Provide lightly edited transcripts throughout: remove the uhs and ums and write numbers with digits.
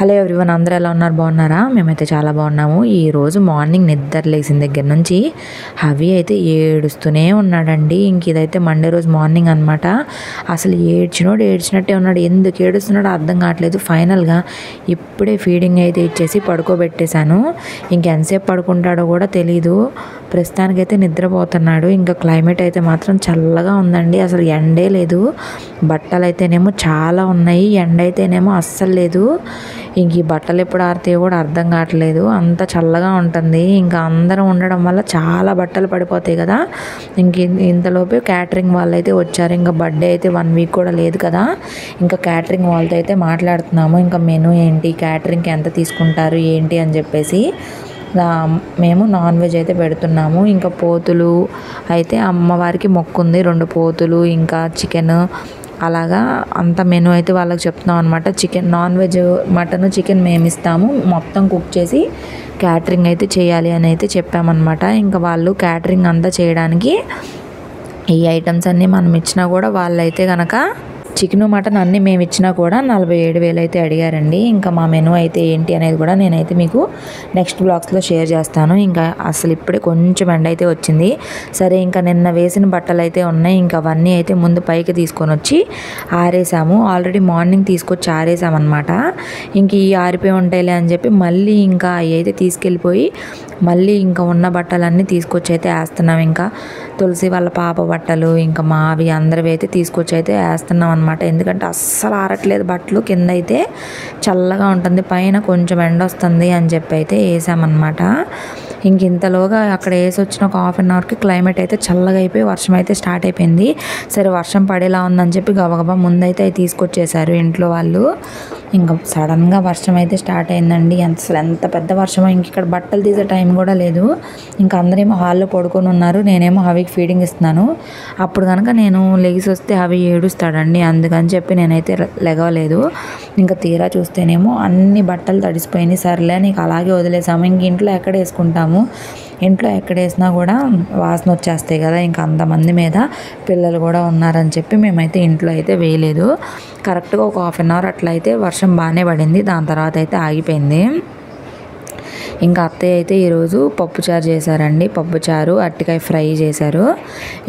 Hello everyone, అందరూ ఎలా ఉన్నారు? బాగున్నారా? మేమైతే చాలా బాగున్నాము. ఈరోజు మార్నింగ్ నిద్ర లేచిన దగ్గర నుంచి హవి అయితే ఏడుస్తూనే ఉన్నాడండి. ఇంక ఇదైతే మండే రోజు మార్నింగ్ అనమాట. అసలు ఏడ్చినట్టే ఉన్నాడు. ఎందుకు ఏడుస్తున్నాడో అర్థం కావట్లేదు. ఫైనల్గా ఇప్పుడే ఫీడింగ్ అయితే ఇచ్చేసి పడుకోబెట్టేశాను. ఇంకెంతసేపు పడుకుంటాడో కూడా తెలీదు. ప్రస్తుతానికైతే నిద్రపోతున్నాడు. ఇంకా క్లైమేట్ అయితే మాత్రం చల్లగా ఉందండి. అసలు ఎండే లేదు. బట్టలు అయితేనేమో చాలా ఉన్నాయి, ఎండ అయితేనేమో అస్సలు లేదు. ఇంక ఈ బట్టలు ఎప్పుడు ఆరితే కూడా అర్థం కావట్లేదు. అంత చల్లగా ఉంటుంది. ఇంకా అందరం ఉండడం వల్ల చాలా బట్టలు పడిపోతాయి కదా. ఇంక ఇంతలోపే క్యాటరింగ్ వాళ్ళు అయితే వచ్చారు. ఇంకా బర్త్డే అయితే 1 వీక్ కూడా లేదు కదా. ఇంకా క్యాటరింగ్ వాళ్ళతో అయితే మాట్లాడుతున్నాము. ఇంకా మెనూ ఏంటి, క్యాటరింగ్కి ఎంత తీసుకుంటారు ఏంటి అని చెప్పేసి. మేము నాన్ వెజ్ అయితే పెడుతున్నాము. ఇంకా పోతులు అయితే అమ్మవారికి మొక్కుంది, 2 పోతులు ఇంకా చికెన్, అలాగా అంత మెనూ అయితే వాళ్ళకి చెప్తున్నాం అనమాట. Chicken, non veg, mutton, chicken మేము ఇస్తాము, మొత్తం కుక్ చేసి క్యాటరింగ్ అయితే చేయాలి అని అయితే చెప్పామన్నమాట. ఇంకా వాళ్ళు క్యాటరింగ్ అంతా చేయడానికి ఈ ఐటమ్స్ అన్నీ మనం ఇచ్చినా కూడా వాళ్ళైతే కనుక చికెన్, మటన్ అన్నీ మేము ఇచ్చినా కూడా 47,000 అయితే అడిగారండి. ఇంకా మా మెనూ అయితే ఏంటి అనేది కూడా నేనైతే మీకు నెక్స్ట్ బ్లాగ్స్లో షేర్ చేస్తాను. ఇంకా అసలు ఇప్పుడే కొంచెం ఎండ అయితే వచ్చింది. సరే, ఇంకా నిన్న వేసిన బట్టలు అయితే ఉన్నాయి. ఇంకా అవన్నీ అయితే ముందు పైకి తీసుకొని వచ్చి ఆరేసాము. ఆల్రెడీ మార్నింగ్ తీసుకొచ్చి ఆరేసామన్నమాట. ఇంక ఈ ఆరిపోయి ఉంటాయిలే అని చెప్పి మళ్ళీ ఇంకా అవి అయితే తీసుకెళ్ళిపోయి మళ్ళీ ఇంకా ఉన్న బట్టలన్నీ తీసుకొచ్చి అయితే వేస్తున్నాం. ఇంకా తులసి వాళ్ళ పాప బట్టలు, ఇంకా మావి అందరివి అయితే తీసుకొచ్చి అయితే వేస్తున్నాం అనమాట. ఎందుకంటే అస్సలు ఆరట్లేదు బట్టలు. కింద అయితే చల్లగా ఉంటుంది, పైన కొంచెం ఎండ వస్తుంది అని చెప్పి అయితే వేసామన్నమాట. ఇంక ఇంతలోగా అక్కడ వేసి వచ్చిన ఒక 1/2 అవర్కి క్లైమేట్ అయితే చల్లగా అయిపోయి వర్షం అయితే స్టార్ట్ అయిపోయింది. సరే, వర్షం పడేలా ఉందని చెప్పి గబగబా ముందైతే అవి తీసుకొచ్చేసారు ఇంట్లో వాళ్ళు. ఇంకా సడన్గా వర్షం అయితే స్టార్ట్ అయిందండి. అసలు ఎంత పెద్ద వర్షమో. ఇంక ఇక్కడ బట్టలు తీసే టైం కూడా లేదు. ఇంకా అందరేమో హాల్లో పడుకొని ఉన్నారు, నేనేమో హవికి ఫీడింగ్ ఇస్తున్నాను. అప్పుడు కనుక నేను లెగిసి వస్తే హవి ఏడుస్తాడండి. అందుకని చెప్పి నేనైతే లెగవలేదు. ఇంకా తీరా చూస్తేనేమో అన్ని బట్టలు తడిసిపోయినాయి. సర్లే నీకు అలాగే వదిలేసాము. ఇంక ఇంట్లో ఎక్కడ వేసుకుంటాము, ఇంట్లో ఎక్కడ వేసినా కూడా వాసన వచ్చేస్తాయి కదా. ఇంకా అంతమంది మీద పిల్లలు కూడా ఉన్నారని చెప్పి మేమైతే ఇంట్లో అయితే వేయలేదు. కరెక్ట్గా ఒక 1/2 అవర్ అట్లా అయితే వర్షం బాగానే పడింది. దాని తర్వాత అయితే ఆగిపోయింది. ఇంకా అత్తయ్య అయితే ఈరోజు పప్పుచారు చేశారండి. పప్పుచారు, అరటికాయ ఫ్రై చేశారు.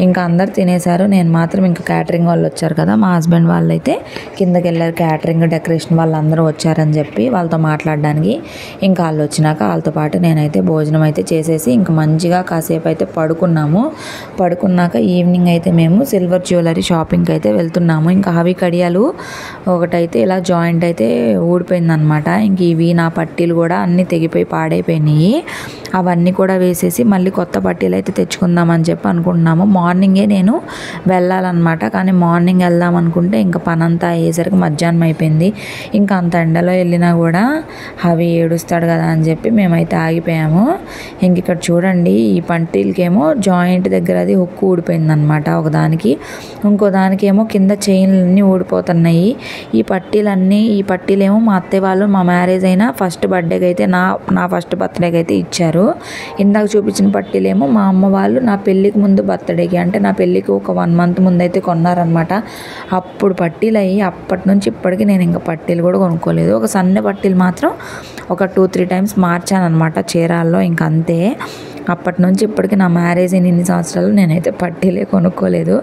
ఇంకా అందరు తినేశారు. నేను మాత్రం ఇంకా క్యాటరింగ్ వాళ్ళు వచ్చారు కదా, మా హస్బెండ్ వాళ్ళు అయితే కిందకి వెళ్ళారు. క్యాటరింగ్, డెకరేషన్ వాళ్ళందరూ వచ్చారని చెప్పి వాళ్ళతో మాట్లాడడానికి. ఇంకా వాళ్ళు వచ్చినాక వాళ్ళతో పాటు నేనైతే భోజనం అయితే చేసేసి ఇంకా మంచిగా కాసేపు అయితే పడుకున్నాక ఈవినింగ్ అయితే మేము సిల్వర్ జ్యువెలరీ షాపింగ్కి అయితే వెళ్తున్నాము. ఇంకా హవి కడియాలు ఒకటైతే ఇలా జాయింట్ అయితే ఊడిపోయిందనమాట. ఇంక ఇవి నా పట్టీలు కూడా అన్నీ తెగిపోయి పాడైపోయినాయి. అవన్నీ కూడా వేసేసి మళ్ళీ కొత్త పట్టీలు అయితే తెచ్చుకుందామని చెప్పి అనుకుంటున్నాము. మార్నింగే నేను వెళ్ళాలన్నమాట. కానీ మార్నింగ్ వెళ్దాం అనుకుంటే ఇంకా పనంతా అయ్యేసరికి మధ్యాహ్నం అయిపోయింది. ఇంకా అంత ఎండలో వెళ్ళినా కూడా అవి ఏడుస్తాడు కదా అని చెప్పి మేమైతే ఆగిపోయాము. ఇంక ఇక్కడ చూడండి, ఈ పట్టీలకేమో జాయింట్ దగ్గర అది హుక్కు ఊడిపోయిందనమాట ఒకదానికి. ఇంకో దానికేమో కింద చైన్లన్నీ ఊడిపోతున్నాయి. ఈ పట్టీలేమో మా అత్తయ్య వాళ్ళు మా మ్యారేజ్ అయిన ఫస్ట్ బర్త్డేకి అయితే నా ఫస్ట్ బర్త్డేకి అయితే ఇచ్చారు. ఇందాక చూపించిన పట్టీలేమో మా అమ్మ వాళ్ళు నా పెళ్ళికి ముందు బర్త్డేకి, అంటే నా పెళ్ళికి ఒక 1 మంత్ ముందు అయితే కొన్నారనమాట. అప్పుడు పట్టీలు అయ్యి అప్పటి నుంచి ఇప్పటికీ నేను ఇంకా పట్టీలు కూడా కొనుక్కోలేదు. ఒక సన్న పట్టీలు మాత్రం ఒక 2-3 టైమ్స్ మార్చాను అనమాట చీరాల్లో. ఇంకా అంతే. అప్పటి నుంచి ఇప్పటికి నా మ్యారేజ్ అయిన ఇన్ని సంవత్సరాలు నేనైతే పట్టీలే కొనుక్కోలేదు.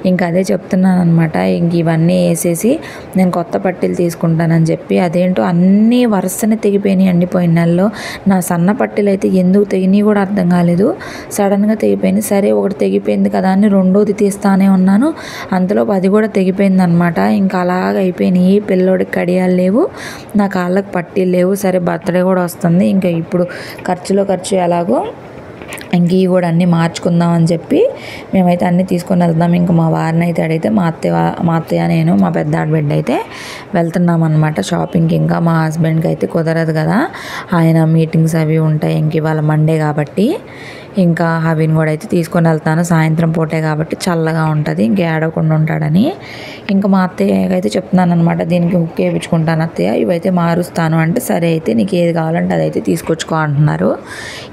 ఇంకా అదే చెప్తున్నాను అనమాట. ఇంక ఇవన్నీ వేసేసి నేను కొత్త పట్టీలు తీసుకుంటానని చెప్పి, అదేంటో అన్నీ వరుసనే తెగిపోయినాయి అండి పోయిన నెలలో. నా సన్న పట్టీలు అయితే ఎందుకు తెగినాయి కూడా అర్థం కాలేదు. సడన్గా తెగిపోయింది. సరే, ఒకటి తెగిపోయింది కదా అని రెండోది తీస్తానే ఉన్నాను. అంతలో అది కూడా తెగిపోయింది అనమాట. ఇంకా అలాగ అయిపోయినాయి. పిల్లోడికి కడియాలు లేవు, నా కాళ్ళకి పట్టీలు లేవు. సరే, బర్త్డే కూడా వస్తుంది. ఇంకా ఇప్పుడు ఖర్చు ఎలాగో ఇంక ఇవి కూడా అన్నీ మార్చుకుందాం అని చెప్పి మేమైతే అన్నీ తీసుకొని వెళ్తున్నాం. ఇంకా మా వారిని అయితే అడిగితే మా అత్తయ్య నేను మా పెద్ద ఆడబిడ్డ అయితే వెళ్తున్నాం అనమాట షాపింగ్కి. ఇంకా మా హస్బెండ్కి అయితే కుదరదు కదా, ఆయన మీటింగ్స్ అవి ఉంటాయి. ఇంక ఇవాళ మండే కాబట్టి ఇంకా హవిని కూడా అయితే తీసుకొని వెళ్తాను, సాయంత్రం పూటే కాబట్టి చల్లగా ఉంటుంది, ఇంకా ఏడవకుండా ఉంటాడని. ఇంకా మా అత్తయ్య అయితే చెప్తున్నాను అనమాట, దీనికి హుక్ వేయించుకుంటాను అత్తయ్య, ఇవైతే మారుస్తాను అంటే సరే అయితే నీకు ఏది కావాలంటే అదైతే తీసుకొచ్చుకో అంటున్నారు.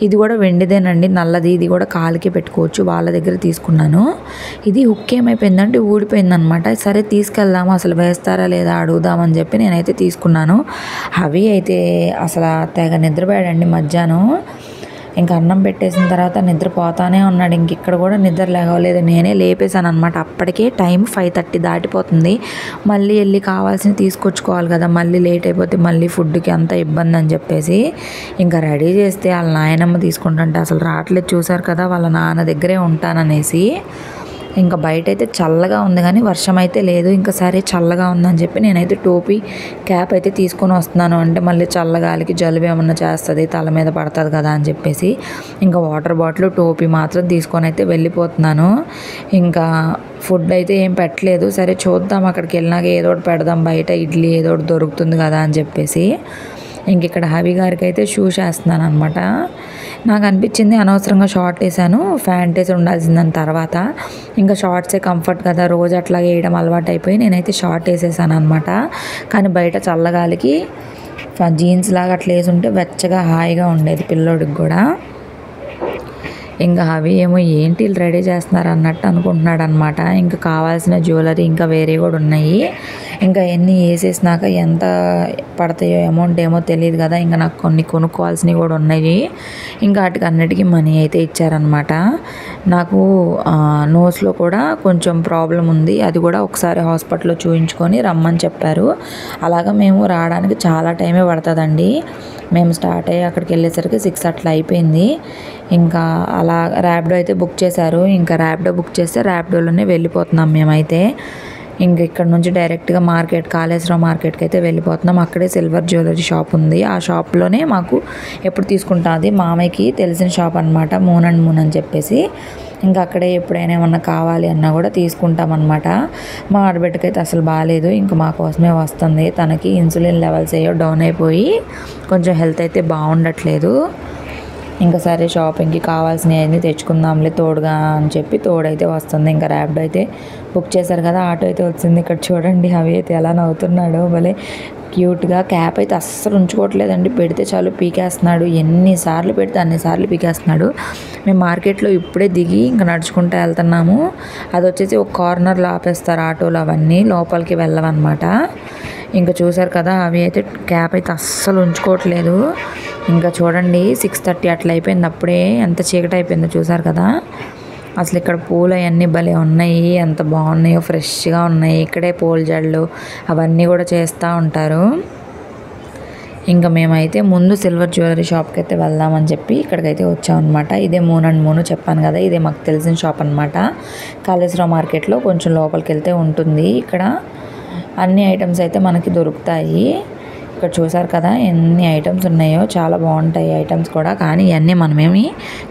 ఇది కూడా వెండిదేనండి, నల్లది, ఇది కూడా కాలికి పెట్టుకోవచ్చు, వాళ్ళ దగ్గర తీసుకున్నాను. ఇది హుక్ ఏమైపోయిందంటే ఊడిపోయిందనమాట. సరే తీసుకెళ్దాము, అసలు వేస్తారా లేదా అడుగుదామని చెప్పి నేనైతే తీసుకున్నాను. అవి అయితే అసలు తెగ నిద్రపోయాడండి మధ్యాహ్నం. ఇంకా అన్నం పెట్టేసిన తర్వాత నిద్రపోతానే ఉన్నాడు, ఇంక ఇక్కడ కూడా నిద్ర లేవలేదు, నేనే లేపేశాను అనమాట. అప్పటికే టైం 5:30 దాటిపోతుంది, మళ్ళీ వెళ్ళి కావాల్సింది తీసుకొచ్చుకోవాలి కదా, మళ్ళీ లేట్ అయిపోతే మళ్ళీ ఫుడ్కి అంత ఇబ్బంది అని చెప్పేసి ఇంకా రెడీ చేస్తే వాళ్ళ నాయనమ్మ తీసుకుంటుంటే అసలు రావట్లేదు, చూసారు కదా, వాళ్ళ నాన్న దగ్గరే ఉంటాననేసి. ఇంకా బయట అయితే చల్లగా ఉంది కానీ వర్షం అయితే లేదు. ఇంకా సరే చల్లగా ఉందని చెప్పి నేనైతే టోపీ క్యాప్ అయితే తీసుకొని వస్తున్నాను, అంటే మళ్ళీ చల్లగాలికి జలుబు ఏమన్నా చేస్తుంది, తల మీద పడుతుంది కదా అని చెప్పేసి ఇంకా వాటర్ బాటిల్ టోపీ మాత్రం తీసుకొని అయితే వెళ్ళిపోతున్నాను. ఇంకా ఫుడ్ అయితే ఏం పెట్టలేదు, సరే చూద్దాం అక్కడికి వెళ్ళినాక ఏదో ఒకటి పెడదాం, బయట ఇడ్లీ ఏదో ఒకటి దొరుకుతుంది కదా అని చెప్పేసి ఇంక ఇక్కడ హవి గారికి అయితే షూస్ వేస్తున్నాను అనమాట. నాకు అనిపించింది అనవసరంగా షార్ట్ వేసాను, ప్యాంట్ వేసి ఉండాల్సిందని. తర్వాత ఇంకా షార్ట్సే కంఫర్ట్ కదా, రోజు అట్లాగే వేయడం అలవాటు అయిపోయి నేనైతే షార్ట్ వేసేసాను అనమాట. కానీ బయట చల్లగాలికి జీన్స్ లాగా అట్లా వేసి ఉంటే వెచ్చగా హాయిగా ఉండేది పిల్లోడికి కూడా. ఇంకా అవి ఏమో ఏంటి రెడీ చేస్తున్నారు అన్నట్టు అనుకుంటున్నాడు అనమాట. ఇంకా కావాల్సిన జ్యువెలరీ ఇంకా వేరే కూడా ఉన్నాయి, ఇంకా ఎన్ని వేసేసినాక ఎంత పడతాయో అమౌంట్ ఏమో తెలియదు కదా, ఇంకా నాకు కొన్ని కొనుక్కోవాల్సినవి కూడా ఉన్నాయి. ఇంకా వాటికి అన్నిటికీ మనీ అయితే ఇచ్చారనమాట. నాకు నోస్లో కూడా కొంచెం ప్రాబ్లం ఉంది, అది కూడా ఒకసారి హాస్పిటల్లో చూపించుకొని రమ్మని చెప్పారు. అలాగా మేము రావడానికి చాలా టైమే పడుతుందండి, మేము స్టార్ట్ అయ్యి అక్కడికి వెళ్ళేసరికి 6 అట్లా అయిపోయింది. ఇంకా అలా ర్యాపిడో అయితే బుక్ చేశారు, ఇంకా ర్యాపిడో బుక్ చేస్తే ర్యాపిడోలోనే వెళ్ళిపోతున్నాం మేమైతే. ఇంక ఇక్కడ నుంచి డైరెక్ట్గా మార్కెట్, కాళేశ్వరం మార్కెట్కి అయితే వెళ్ళిపోతున్నాం. అక్కడే సిల్వర్ జ్యువెలరీ షాప్ ఉంది, ఆ షాప్లోనే మాకు ఎప్పుడు తీసుకుంటుంది, మామయ్యకి తెలిసిన షాప్ అనమాట, మూన్ అండ్ మూన్ అని చెప్పేసి. ఇంకా అక్కడే ఎప్పుడైనా ఏమన్నా కావాలి అన్నా కూడా తీసుకుంటామన్నమాట. మా ఆడబిడ్డకైతే అసలు బాగాలేదు, ఇంకా మా కోసమే వస్తుంది, తనకి ఇన్సులిన్ లెవెల్స్ ఏవో డౌన్ అయిపోయి కొంచెం హెల్త్ అయితే బాగుండట్లేదు. ఇంకా సరే షాపింగ్కి కావాల్సినవి అన్నీ తెచ్చుకుందాంలే తోడుగా అని చెప్పి తోడైతే వస్తుంది. ఇంకా ర్యాపిడో అయితే బుక్ చేశారు కదా, ఆటో అయితే వచ్చింది. ఇక్కడ చూడండి అవి అయితే ఎలా నవ్వుతున్నాడో, భలే క్యూట్గా. క్యాప్ అయితే అస్సలు ఉంచుకోవట్లేదండి, పెడితే చాలు పీకేస్తున్నాడు, ఎన్నిసార్లు పెడితే అన్నిసార్లు పీకేస్తున్నాడు. మేము మార్కెట్లో ఇప్పుడే దిగి ఇంకా నడుచుకుంటూ వెళ్తున్నాము, అది వచ్చేసి ఒక కార్నర్లో ఆపేస్తారు ఆటోలు, అవన్నీ లోపలికి వెళ్ళవన్నమాట. ఇంకా చూసారు కదా, అవి అయితే క్యాప్ అయితే అస్సలు ఉంచుకోవట్లేదు. ఇంకా చూడండి 6:30 అట్లా అయిపోయింది, అప్పుడే ఎంత చీకటి అయిపోయిందో చూసారు కదా. అసలు ఇక్కడ పూలు అవన్నీ భలే ఉన్నాయి, ఎంత బాగున్నాయో, ఫ్రెష్గా ఉన్నాయి. ఇక్కడే పూల జళ్ళు అవన్నీ కూడా చేస్తూ ఉంటారు. ఇంకా మేమైతే ముందు సిల్వర్ జ్యువెలరీ షాప్కి అయితే వెళ్దామని చెప్పి ఇక్కడికైతే వచ్చామన్నమాట. ఇదే మూన్ అండ్ మూన్ చెప్పాను కదా, ఇదే మాకు తెలిసిన షాప్ అనమాట. కాళేశ్వరం మార్కెట్లో కొంచెం లోపలికి వెళ్తే ఉంటుంది. ఇక్కడ అన్ని ఐటమ్స్ అయితే మనకి దొరుకుతాయి. ఇక్కడ చూసారు కదా ఎన్ని ఐటమ్స్ ఉన్నాయో, చాలా బాగుంటాయి ఐటమ్స్ కూడా. కానీ ఇవన్నీ మనమేమి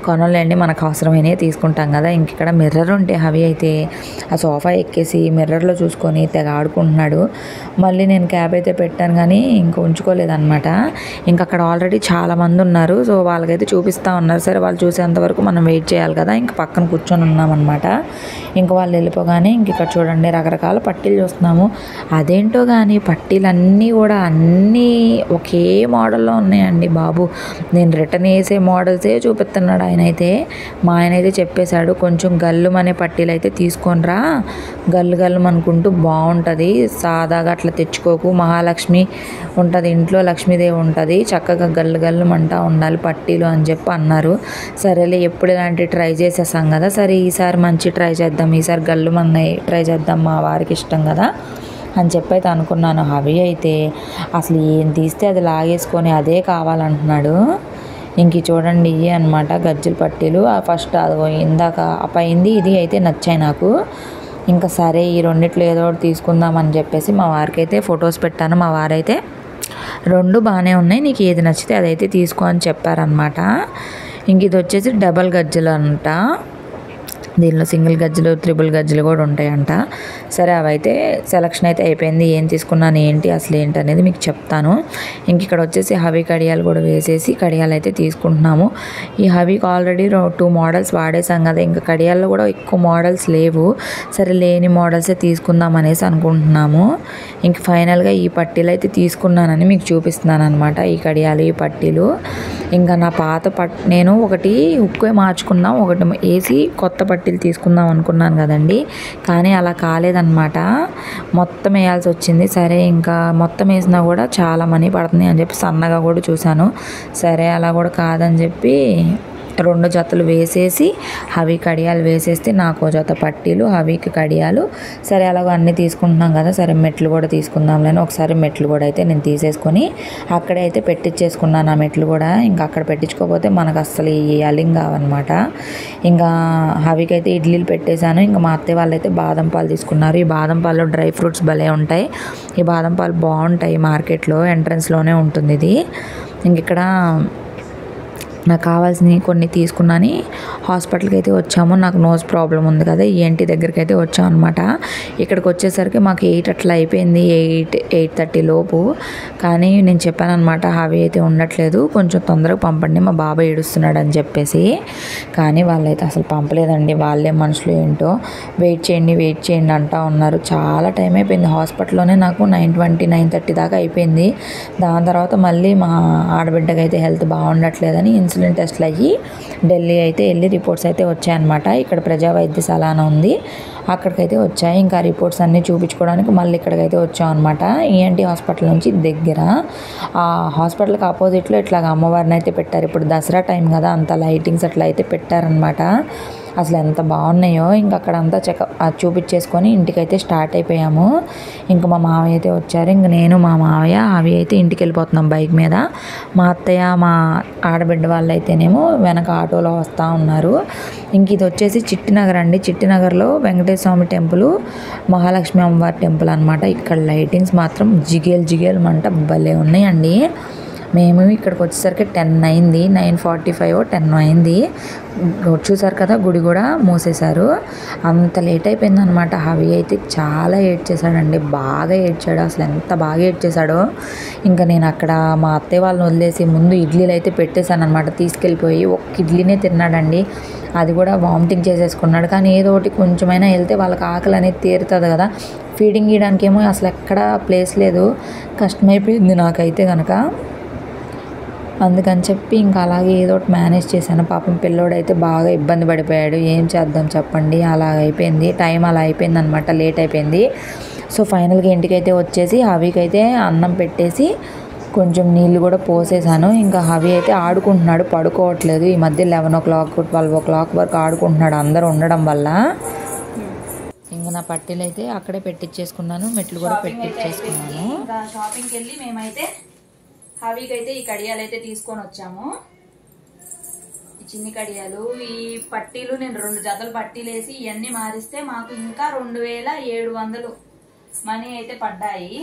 కొనలేండి, మనకు అవసరమైనవి తీసుకుంటాం కదా. ఇంక ఇక్కడ మిర్రర్ ఉంటే అవి అయితే ఆ సోఫా ఎక్కేసి మిర్రర్లో చూసుకొని తెగ ఆడుకుంటున్నాడు. మళ్ళీ నేను క్యాబ్ అయితే పెట్టాను కానీ ఇంకా ఉంచుకోలేదన్నమాట. ఇంకా అక్కడ ఆల్రెడీ చాలామంది ఉన్నారు, సో వాళ్ళకైతే చూపిస్తూ ఉన్నారు. సరే వాళ్ళు చూసేంతవరకు మనం వెయిట్ చేయాలి కదా, ఇంకా పక్కన కూర్చొని ఉన్నామన్నమాట. ఇంకా వాళ్ళు వెళ్ళిపోగానే ఇంక ఇక్కడ చూడండి రకరకాల పట్టీలు చూస్తున్నాము. అదేంటో కానీ పట్టీలన్నీ కూడా అన్నీ ఒకే మోడల్లో ఉన్నాయండి బాబు. నేను రిటర్న్ వేసే మోడల్సే చూపిస్తున్నాడు ఆయన అయితే. మా ఆయన అయితే చెప్పేశాడు, కొంచెం గల్లు అనే పట్టీలు అయితే తీసుకొనిరా, గల్లు గల్లు అనుకుంటూ బాగుంటుంది, సాదాగా అట్లా తెచ్చుకోకు, మహాలక్ష్మి ఉంటుంది ఇంట్లో, లక్ష్మీదేవి ఉంటుంది, చక్కగా గల్లు గల్లు అంటా ఉండాలి పట్టీలు అని చెప్పి అన్నారు. సరేలే ఎప్పుడు ఇలాంటివి ట్రై చేసేసాం కదా, సరే ఈసారి మంచి ట్రై చేద్దాం, ఈసారి గల్లు మన్నాయి ట్రై చేద్దాం, మా వారికి ఇష్టం కదా అని చెప్పి అయితే అనుకున్నాను. అవి అయితే అసలు ఏం తీస్తే అది లాగేసుకొని అదే కావాలంటున్నాడు. ఇంక చూడండి ఇవి అనమాట గజ్జల పట్టీలు. ఫస్ట్ అది ఇందాక అయింది, ఇది అయితే నచ్చాయి నాకు. ఇంకా సరే ఈ రెండిట్లో ఏదో ఒకటి తీసుకుందామని చెప్పేసి మా వారికి అయితే ఫొటోస్ పెట్టాను. మా వారైతే రెండు బాగానే ఉన్నాయి, నీకు ఏది నచ్చితే అదైతే తీసుకో అని చెప్పారనమాట. ఇంక ఇది వచ్చేసి డబల్ గజ్జలు అంట. దీనిలో సింగిల్ గజ్జలు, త్రిబుల్ గజ్జలు కూడా ఉంటాయంట. సరే అవైతే సెలక్షన్ అయితే అయిపోయింది. ఏం తీసుకున్నాను ఏంటి అసలు ఏంటి అనేది మీకు చెప్తాను. ఇంక ఇక్కడ వచ్చేసి హవీ కడియాలు కూడా వేసేసి కడియాలు అయితే తీసుకుంటున్నాము. ఈ హవీకి ఆల్రెడీ 2 మోడల్స్ వాడేసాం కదా, ఇంకా కడియాల్లో కూడా ఎక్కువ మోడల్స్ లేవు. సరే లేని మోడల్సే తీసుకుందాం అనేసి అనుకుంటున్నాము. ఇంక ఫైనల్గా ఈ పట్టీలు అయితే తీసుకున్నానని మీకు చూపిస్తున్నాను అనమాట. ఈ కడియాలు, ఈ పట్టీలు. ఇంకా నా పాత నేను ఒకటి ఉక్కే మార్చుకున్నాం, ఒకటి వేసి కొత్త పట్టీలు తీసుకుందాం అనుకున్నాను కదండి. కానీ అలా కాలేదన్నమాట, మొత్తం వేయాల్సి వచ్చింది. సరే ఇంకా మొత్తం వేసినా కూడా చాలా మనీ పడుతుంది అని చెప్పి సన్నగా కూడా చూశాను. సరే అలా కూడా కాదని చెప్పి 2 జతలు వేసేసి హవీ కడియాలు వేసేస్తే నాకు జత పట్టీలు, హవీకి కడియాలు. సరే అలాగో అన్నీ తీసుకుంటున్నాం కదా, సరే మెట్లు కూడా తీసుకుందాంలేని ఒకసారి మెట్లు కూడా అయితే నేను తీసేసుకొని అక్కడే అయితే పెట్టించేసుకున్నాను. ఆ మెట్లు కూడా ఇంకా అక్కడ పెట్టించుకోకపోతే మనకు అస్సలు ఈ అలింగ్ కావన్నమాట. ఇంకా హవీకి అయితే ఇడ్లీలు పెట్టేశాను. ఇంకా మా అత్తయ్య వాళ్ళు అయితే బాదం పాలు తీసుకున్నారు. ఈ బాదం పాలు డ్రై ఫ్రూట్స్ భలే ఉంటాయి. ఈ బాదం పాలు బాగుంటాయి, మార్కెట్లో ఎంట్రన్స్లోనే ఉంటుంది ఇది. ఇంక ఇక్కడ నాకు కావాల్సినవి కొన్ని తీసుకున్నాను. హాస్పిటల్కి అయితే వచ్చాము. నాకు నోస్ ప్రాబ్లం ఉంది కదా, ఈఎన్టీ దగ్గరికి అయితే వచ్చాం అనమాట. ఇక్కడికి వచ్చేసరికి మాకు 8 అట్లా అయిపోయింది, 8:30 లోపు. కానీ నేను చెప్పాను అనమాట, హవీ అయితే ఉండట్లేదు, కొంచెం తొందరగా పంపండి, మా బాబాయ్ ఏడుస్తున్నాడు అని చెప్పేసి. కానీ వాళ్ళైతే అసలు పంపలేదండి. వాళ్ళే మనుషులు ఏంటో వెయిట్ చేయండి అంటూ ఉన్నారు. చాలా టైం అయిపోయింది. హాస్పిటల్లోనే నాకు 9:20, 9:30 దాకా అయిపోయింది. దాని తర్వాత మళ్ళీ మా ఆడబిడ్డకి అయితే హెల్త్ బాగుండట్లేదని ఇన్సులిన్ టెస్ట్లు అయ్యి ఢిల్లీ అయితే వెళ్ళి రిపోర్ట్స్ అయితే వచ్చాయన్నమాట. ఇక్కడ ప్రజా వైద్యశాల అని ఉంది, అక్కడికైతే వచ్చాయి. ఇంకా రిపోర్ట్స్ అన్నీ చూపించుకోవడానికి మళ్ళీ ఇక్కడికైతే వచ్చాం అనమాట. ఈఎన్టీ హాస్పిటల్ నుంచి దగ్గర. ఆ హాస్పిటల్కి ఆపోజిట్లో ఇట్లాగ అమ్మవారిని అయితే పెట్టారు. ఇప్పుడు దసరా టైం కదా, అంత లైటింగ్స్ అట్లా అయితే పెట్టారనమాట. అసలు ఎంత బాగున్నాయో. ఇంక అక్కడంతా చూపించేసుకొని ఇంటికైతే స్టార్ట్ అయిపోయాము. ఇంక మా మావయ్య అయితే వచ్చారు. ఇంక నేను మా మావయ్య అవి అయితే ఇంటికి వెళ్ళిపోతున్నాం బైక్ మీద. మా అత్తయ్య మా ఆడబిడ్డ వాళ్ళు అయితేనేమో వెనక ఆటోలో వస్తూ ఉన్నారు. ఇంక ఇది వచ్చేసి చిట్టినగర్ అండి. చిట్టినగర్లో వెంకటేశ్వర స్వామి టెంపుల్, మహాలక్ష్మి అమ్మవారి టెంపుల్ అనమాట. ఇక్కడ లైటింగ్స్ మాత్రం జిగేలు మంట భలే ఉన్నాయండి. మేము ఇక్కడికి వచ్చేసరికి 10 అయింది, 9:45 10 అయింది. చూసారు కదా, గుడి కూడా మూసేశారు. అంత లేట్ అయిపోయింది అనమాట. హవి అయితే చాలా ఏడ్చేశాడండి, బాగా ఏడ్చాడు. అసలు ఎంత బాగా ఏడ్చేశాడో. ఇంకా నేను అక్కడ మా అత్తయ్య వాళ్ళని వదిలేసి ముందు ఇడ్లీలు అయితే పెట్టేశాను అనమాట. తీసుకెళ్ళిపోయి ఒక్క ఇడ్లీనే తిన్నాడండి, అది కూడా వామిటింగ్ చేసేసుకున్నాడు. కానీ ఏదో ఒకటి కొంచెమైనా వెళ్తే వాళ్ళకి ఆకలి అనేది తీరుతుంది కదా. ఫీడింగ్ ఇవ్వడానికి ఏమో అసలు ఎక్కడ ప్లేస్ లేదు, కష్టమైపోయింది నాకైతే కనుక. అందుకని చెప్పి ఇంకా అలాగే ఏదో ఒకటి మేనేజ్ చేశాను. పాపం పిల్లోడైతే బాగా ఇబ్బంది పడిపోయాడు. ఏం చేద్దాం చెప్పండి, అలా అయిపోయింది టైం, అలా అయిపోయింది అనమాట, లేట్ అయిపోయింది. సో ఫైనల్గా ఇంటికైతే వచ్చేసి హవీకి అయితే అన్నం పెట్టేసి కొంచెం నీళ్ళు కూడా పోసేసాను. ఇంకా హవీ అయితే ఆడుకుంటున్నాడు, పడుకోవట్లేదు. ఈ మధ్య 11 o'clock 12 o'clock వరకు ఆడుకుంటున్నాడు అందరూ ఉండడం వల్ల. ఇంకా నా పట్టీలు అయితే అక్కడే పెట్టించేసుకున్నాను, మెట్లు కూడా పెట్టించేసుకున్నాను. షాపింగ్కి వెళ్ళి మేమైతే హవీకి అయితే ఈ కడియాలు అయితే తీసుకొని వచ్చాము. ఈ చిన్ని కడియాలు, ఈ పట్టీలు నేను 2 జతలు పట్టీలు వేసి ఇవన్నీ మారిస్తే మాకు ఇంకా 2700 మనీ అయితే పడ్డాయి.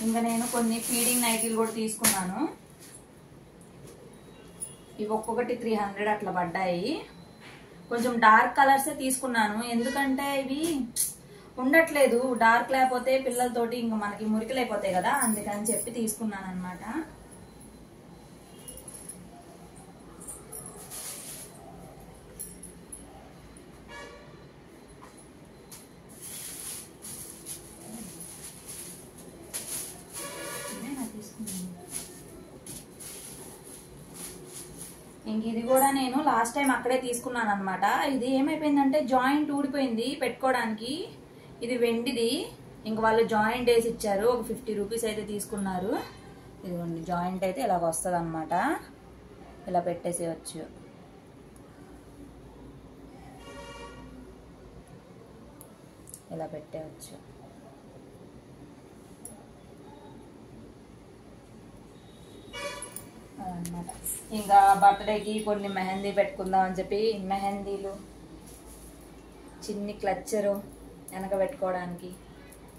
ఇంకా నేను కొన్ని ఫీడింగ్ నైటీలు కూడా తీసుకున్నాను. ఇవి ఒక్కొక్కటి 300 అట్లా పడ్డాయి. కొంచెం డార్క్ కలర్సే తీసుకున్నాను, ఎందుకంటే ఇవి ఉండట్లేదు. డార్క్ లేకపోతే పిల్లలతోటి ఇంకా మనకి మురికలు అయిపోతాయి కదా, అందుకని చెప్పి తీసుకున్నాను అనమాట. ఇంక ఇది కూడా నేను లాస్ట్ టైం అక్కడే తీసుకున్నాను అనమాట. ఇది ఏమైపోయిందంటే జాయింట్ ఊడిపోయింది పెట్టుకోవడానికి. ఇది వెండిది, ఇంక వాళ్ళు జాయింట్ వేసి ఇచ్చారు. ఒక 50 రూపీస్ అయితే తీసుకున్నారు. ఇదిగోండి జాయింట్ అయితే ఇలాగ వస్తుంది అనమాట, ఇలా పెట్టేసేయచ్చు. ఇలా పెట్టేయచ్చు. అదనమాట. ఇంకా బర్త్డేకి కొన్ని మెహందీ పెట్టుకుందాం అని చెప్పి మెహందీలు, చిన్ని క్లచ్చరు వెనక పెట్టుకోవడానికి,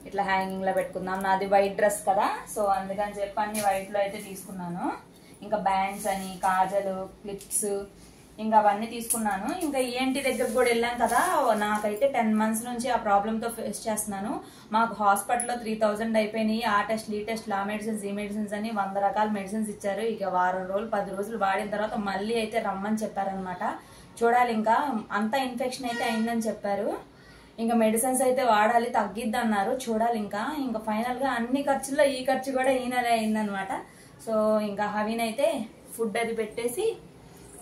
ఇట్లా హ్యాంగింగ్లో పెట్టుకుందాం. నాది వైట్ డ్రెస్ కదా, సో అందుకని చెప్పి అన్ని వైట్లో అయితే తీసుకున్నాను. ఇంకా బ్యాండ్స్ అని, కాజలు, క్లిప్స్, ఇంకా అవన్నీ తీసుకున్నాను. ఇంకా ఏంటి దగ్గరకు కూడా వెళ్ళాం కదా, నాకైతే 10 months నుంచి ఆ ప్రాబ్లంతో ఫేస్ చేస్తున్నాను. మాకు హాస్పిటల్లో 3000 అయిపోయినాయి. ఆ టెస్ట్ ఈ టెస్ట్ ఆ మెడిసిన్స్ ఈ మెడిసిన్స్ అని 100 రకాల మెడిసిన్స్ ఇచ్చారు. ఇక వారం రోజులు 10 రోజులు వాడిన తర్వాత మళ్ళీ అయితే రమ్మని చెప్పారనమాట. చూడాలి, ఇంకా అంతా ఇన్ఫెక్షన్ అయితే అయిందని చెప్పారు. ఇంకా మెడిసిన్స్ అయితే వాడాలి, తగ్గిద్ది అన్నారు. చూడాలి, ఇంకా ఫైనల్ గా అన్ని ఖర్చుల్లో ఈ ఖర్చు కూడా ఈ నెల అయిందనమాట. సో ఇంకా హవీన్ అయితే ఫుడ్ అది పెట్టేసి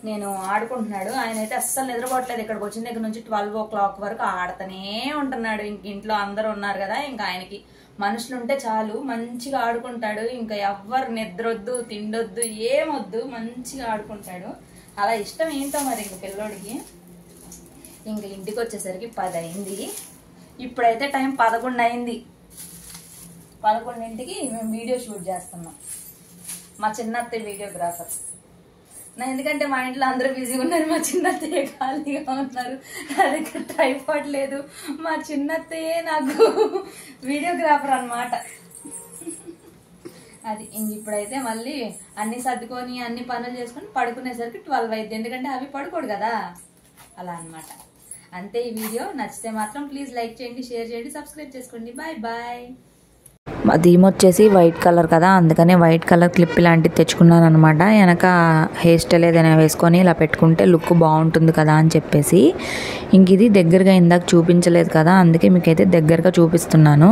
నేను ఆడుకుంటున్నాడు. ఆయన అయితే అస్సలు నిద్రపోవట్లేదు. ఇక్కడికి వచ్చిన దగ్గర నుంచి 12 o'clock వరకు ఆడుతూనే ఉంటున్నాడు. ఇంక ఇంట్లో అందరూ ఉన్నారు కదా, ఇంకా ఆయనకి మనుషులు ఉంటే చాలు, మంచిగా ఆడుకుంటాడు. ఇంకా ఎవ్వరు నిద్రొద్దు తిండొద్దు ఏమొద్దు, మంచిగా ఆడుకుంటాడు. అలా ఇష్టం ఏంటో మరి ఇంక పిల్లోడికి. ఇంక ఇంటికి వచ్చేసరికి 10 అయింది. ఇప్పుడైతే టైం 11 అయింది. 11ంటికి మేము వీడియో షూట్ చేస్తున్నాం. మా చిన్నత్తయ్య వీడియోగ్రాఫర్. ఎందుకంటే మా ఇంట్లో అందరూ బిజీగా ఉన్నారు, మా చిన్నత్తయ్య ఖాళీగా ఉన్నారు. నా దగ్గర ట్రైపాడ్ లేదు. మా చిన్నత్తయ్యే నాకు వీడియోగ్రాఫర్ అన్నమాట. అది ఇప్పుడైతే మళ్ళీ అన్ని సర్దుకొని అన్ని పనులు చేసుకొని పడుకునేసరికి 12 అయింది. ఎందుకంటే అవి పడుకోడు కదా, అలా అన్నమాట. అంతే. ఈ వీడియో నచ్చితే మాత్రం ప్లీజ్ లైక్ చేయండి, షేర్ చేయండి, సబ్స్క్రైబ్ చేసుకోండి. Bye bye. థీమ్ వచ్చేసి వైట్ కలర్ కదా, అందుకనే వైట్ కలర్ క్లిప్ ఇలాంటివి తెచ్చుకున్నాను అనమాట. వెనక హెయిర్ స్టైల్ ఏదైనా వేసుకొని ఇలా పెట్టుకుంటే లుక్ బాగుంటుంది కదా అని చెప్పేసి. ఇంక ఇది దగ్గరగా ఇందాక చూపించలేదు కదా, అందుకే మీకైతే దగ్గరగా చూపిస్తున్నాను.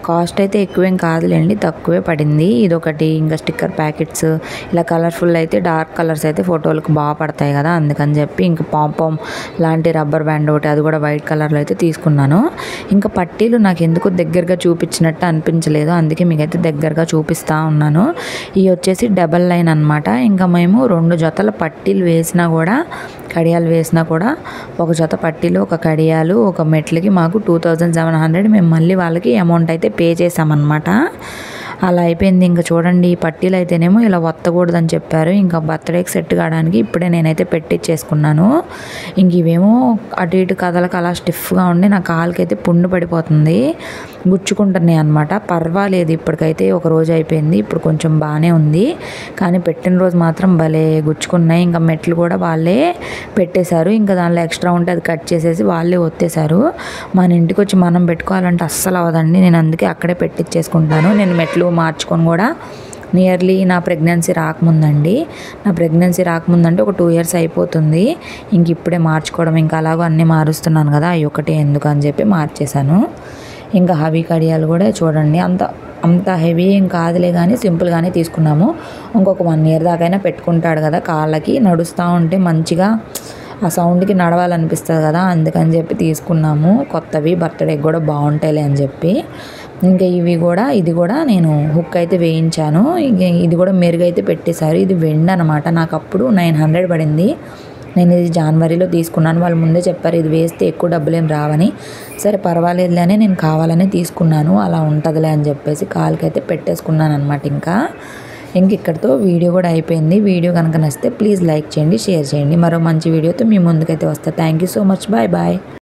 కాస్ట్ అయితే ఎక్కువేం కాదులేండి, తక్కువే పడింది. ఇదొకటి, ఇంకా స్టిక్కర్ ప్యాకెట్స్ ఇలా కలర్ఫుల్ అయితే డార్క్ కలర్స్ అయితే ఫోటోలకు బాగా పడతాయి కదా, అందుకని చెప్పి ఇంకా పాంపామ్ లాంటి రబ్బర్ బ్యాండ్ ఒకటి, అది కూడా వైట్ కలర్లో అయితే తీసుకున్నాను. ఇంకా పట్టీలు నాకు ఎందుకు దగ్గరగా చూపించినట్టు అనిపించలేదు, అందుకే మీకైతే దగ్గరగా చూపిస్తూ ఉన్నాను. ఇవి వచ్చేసి డబల్ లైన్ అనమాట. ఇంకా మేము 2 జతల పట్టీలు వేసినా కూడా, కడియాలు వేసినా కూడా, ఒక జత పట్టీలు ఒక కడియాలు ఒక మెట్లకి మాకు 2700 మేము మళ్ళీ వాళ్ళకి అమౌంట్ అయితే పే చేసామన్నమాట. అలా అయిపోయింది. ఇంకా చూడండి, ఈ పట్టీలు అయితేనేమో ఇలా వత్తకూడదని చెప్పారు. ఇంకా బర్త్డేకి సెట్ కావడానికి ఇప్పుడే నేనైతే పెట్టించేసుకున్నాను. ఇంక ఇవేమో అటు ఇటు కదలకు అలా స్టిఫ్గా ఉండి నా కాలుకైతే పుండు పడిపోతుంది, గుచ్చుకుంటున్నాయి అనమాట. పర్వాలేదు, ఇప్పటికైతే ఒక రోజు అయిపోయింది, ఇప్పుడు కొంచెం బాగానే ఉంది. కానీ పెట్టిన రోజు మాత్రం భలే గుచ్చుకున్నాయి. ఇంకా మెట్లు కూడా వాళ్ళే పెట్టేశారు. ఇంకా దానిలో ఎక్స్ట్రా ఉంటే అది కట్ చేసేసి వాళ్ళే ఒత్తేశారు. మన ఇంటికి వచ్చి మనం పెట్టుకోవాలంటే అస్సలు అవ్వదండి. నేను అందుకే అక్కడే పెట్టించేసుకుంటాను. నేను మెట్లు మార్చుకొని కూడా నియర్లీ నా ప్రెగ్నెన్సీ రాకముందండి. నా ప్రెగ్నెన్సీ రాకముందంటే ఒక 2 years అయిపోతుంది. ఇంక ఇప్పుడే మార్చుకోవడం, ఇంకా అలాగో అన్నీ మారుస్తున్నాను కదా, అవి ఒకటే ఎందుకు అని చెప్పి మార్చేశాను. ఇంకా హెవీ కడియాలు కూడా చూడండి, అంత హెవీ ఏం కాదులే కానీ సింపుల్గానే తీసుకున్నాము. ఇంకొక 1 year దాకైనా పెట్టుకుంటాడు కదా, కాళ్ళకి నడుస్తూ ఉంటే మంచిగా ఆ సౌండ్కి నడవాలనిపిస్తుంది కదా, అందుకని చెప్పి తీసుకున్నాము. కొత్తవి బర్త్డేకి కూడా బాగుంటాయిలే అని చెప్పి. ఇంకా ఇది కూడా నేను హుక్ అయితే వేయించాను. ఇది కూడా మెరుగైతే పెట్టేశారు. ఇది వెండి అనమాట. నాకు అప్పుడు 900 పడింది. నేను ఇది జనవరిలో తీసుకున్నాను. వాళ్ళు ముందే చెప్పారు ఇది వేస్తే ఎక్కువ డబ్బులేం రావని. సరే పర్వాలేదులే అని నేను కావాలని తీసుకున్నాను. అలా ఉంటుందిలే అని చెప్పేసి కాలుకైతే పెట్టేసుకున్నాను అనమాట. ఇంక ఇక్కడితో వీడియో కూడా అయిపోయింది. వీడియో కనుక నచ్చితే ప్లీజ్ లైక్ చేయండి, షేర్ చేయండి. మరో మంచి వీడియోతో మీ ముందుకైతే వస్తా. Thank you so much. Bye bye.